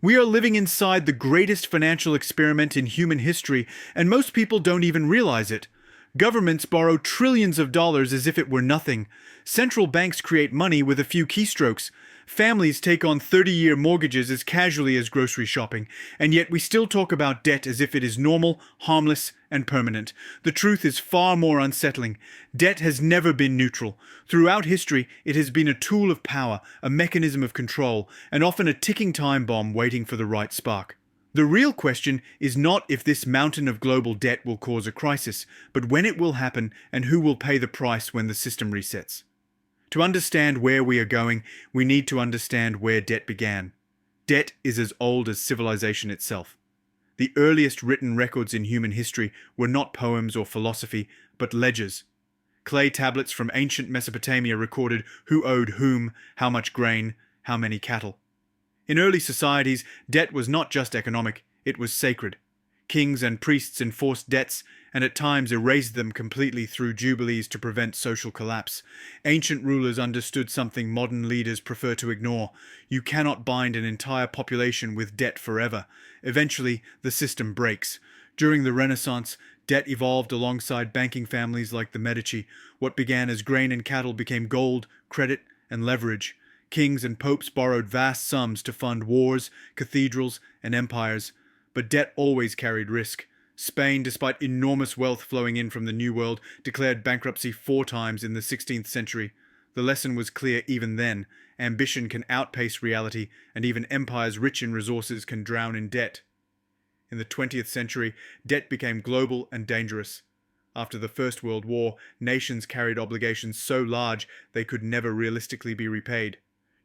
We are living inside the greatest financial experiment in human history, and most people don't even realize it. Governments borrow trillions of dollars as if it were nothing. Central banks create money with a few keystrokes. Families take on 30-year mortgages as casually as grocery shopping, and yet we still talk about debt as if it is normal, harmless, and permanent. The truth is far more unsettling. Debt has never been neutral. Throughout history, it has been a tool of power, a mechanism of control, and often a ticking time bomb waiting for the right spark. The real question is not if this mountain of global debt will cause a crisis, but when it will happen and who will pay the price when the system resets. To understand where we are going, we need to understand where debt began. Debt is as old as civilization itself. The earliest written records in human history were not poems or philosophy, but ledgers. Clay tablets from ancient Mesopotamia recorded who owed whom, how much grain, how many cattle. In early societies, debt was not just economic, it was sacred. Kings and priests enforced debts, and at times erased them completely through jubilees to prevent social collapse. Ancient rulers understood something modern leaders prefer to ignore. You cannot bind an entire population with debt forever. Eventually, the system breaks. During the Renaissance, debt evolved alongside banking families like the Medici. What began as grain and cattle became gold, credit, and leverage. Kings and popes borrowed vast sums to fund wars, cathedrals, and empires. But debt always carried risk. Spain, despite enormous wealth flowing in from the New World, declared bankruptcy 4 times in the 16th century. The lesson was clear even then. Ambition can outpace reality, and even empires rich in resources can drown in debt. In the 20th century, debt became global and dangerous. After the First World War, nations carried obligations so large they could never realistically be repaid.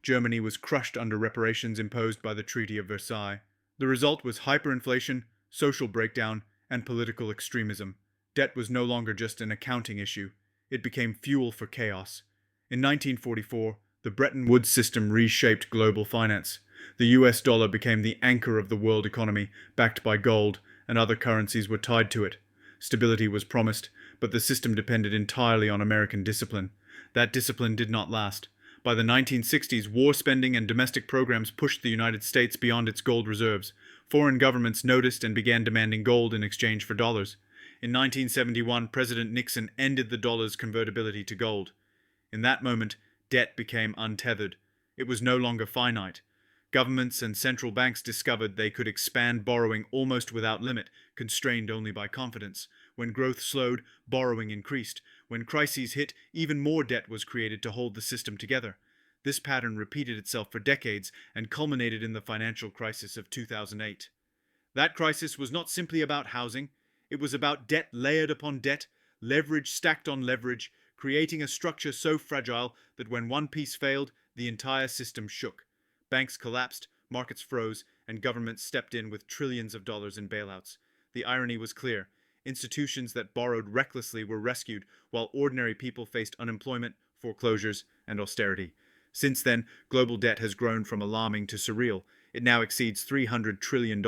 Germany was crushed under reparations imposed by the Treaty of Versailles. The result was hyperinflation, social breakdown, and political extremism. Debt was no longer just an accounting issue. It became fuel for chaos. In 1944, the Bretton Woods system reshaped global finance. The US dollar became the anchor of the world economy, backed by gold, and other currencies were tied to it. Stability was promised, but the system depended entirely on American discipline. That discipline did not last. By the 1960s, war spending and domestic programs pushed the United States beyond its gold reserves. Foreign governments noticed and began demanding gold in exchange for dollars. In 1971, President Nixon ended the dollar's convertibility to gold. In that moment, debt became untethered. It was no longer finite. Governments and central banks discovered they could expand borrowing almost without limit, constrained only by confidence. When growth slowed, borrowing increased. When crises hit, even more debt was created to hold the system together. This pattern repeated itself for decades and culminated in the financial crisis of 2008. That crisis was not simply about housing. It was about debt layered upon debt, leverage stacked on leverage, creating a structure so fragile that when one piece failed, the entire system shook. Banks collapsed, markets froze, and governments stepped in with trillions of dollars in bailouts. The irony was clear. Institutions that borrowed recklessly were rescued, while ordinary people faced unemployment, foreclosures, and austerity. Since then, global debt has grown from alarming to surreal. It now exceeds $300 trillion,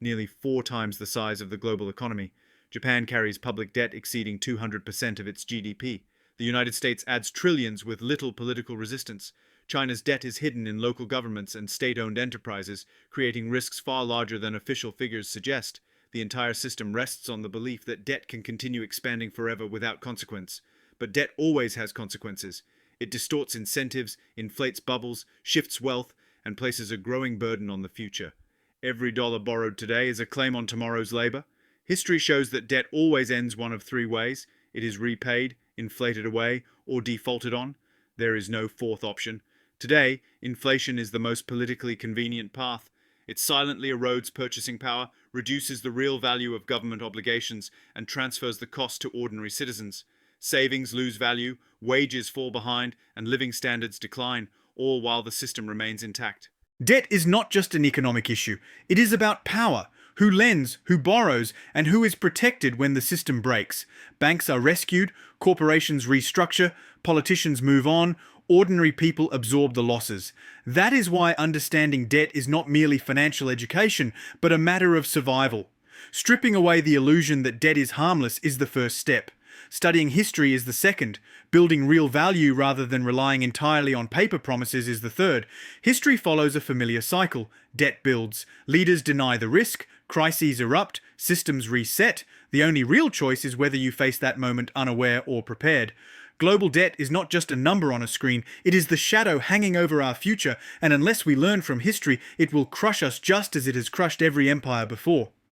nearly 4 times the size of the global economy. Japan carries public debt exceeding 200% of its GDP. The United States adds trillions with little political resistance. China's debt is hidden in local governments and state-owned enterprises, creating risks far larger than official figures suggest. The entire system rests on the belief that debt can continue expanding forever without consequence. But debt always has consequences. It distorts incentives, inflates bubbles, shifts wealth, and places a growing burden on the future. Every dollar borrowed today is a claim on tomorrow's labor. History shows that debt always ends one of 3 ways. It is repaid, inflated away, or defaulted on. There is no fourth option. Today, inflation is the most politically convenient path. It silently erodes purchasing power, reduces the real value of government obligations, and transfers the cost to ordinary citizens. Savings lose value, wages fall behind, and living standards decline, all while the system remains intact. Debt is not just an economic issue. It is about power. Who lends, who borrows, and who is protected when the system breaks. Banks are rescued, corporations restructure, politicians move on, ordinary people absorb the losses. That is why understanding debt is not merely financial education, but a matter of survival. Stripping away the illusion that debt is harmless is the first step. Studying history is the second. Building real value rather than relying entirely on paper promises is the third. History follows a familiar cycle. Debt builds. Leaders deny the risk. Crises erupt. Systems reset. The only real choice is whether you face that moment unaware or prepared. Global debt is not just a number on a screen, it is the shadow hanging over our future, and unless we learn from history, it will crush us just as it has crushed every empire before.